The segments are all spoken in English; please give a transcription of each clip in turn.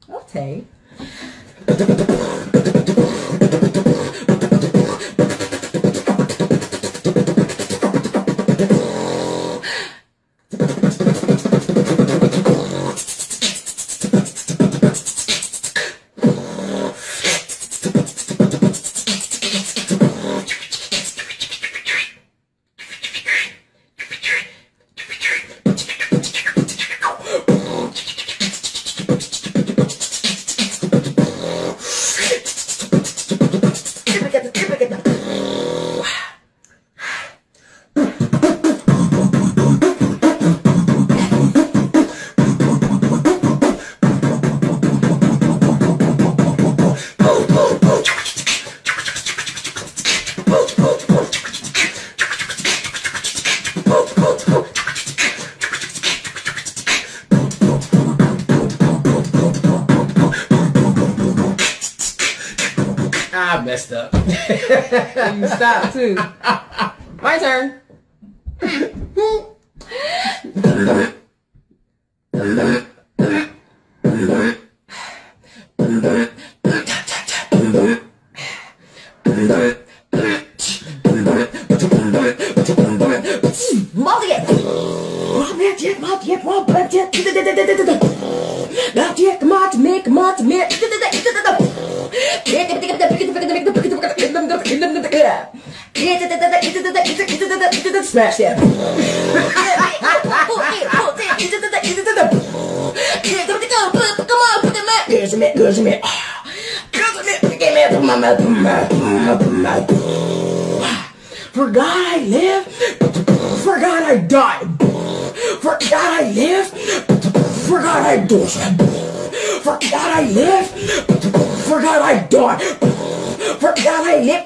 Okay. I messed up. You stopped too. My turn. Smash that. For God I live, for God I die. For God I live, for God I die. For God I live, for God I die. For God I live,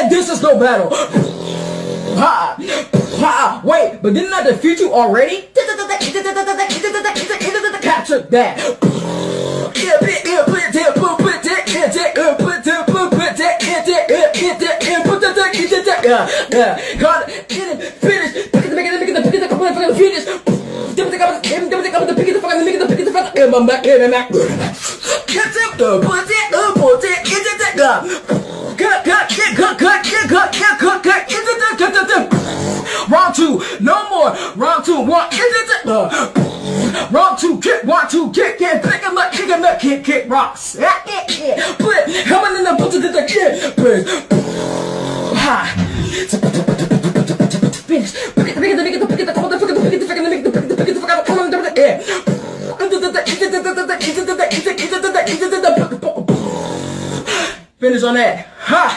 this is no battle. Wait, but didn't I defeat you already? Capture that. God, Round two, no more. Round two, one. Round two, kick, 1, 2, kick, pick him up, kick, rocks. Put coming in the button to the kid. Finish. Finish on that. Ha!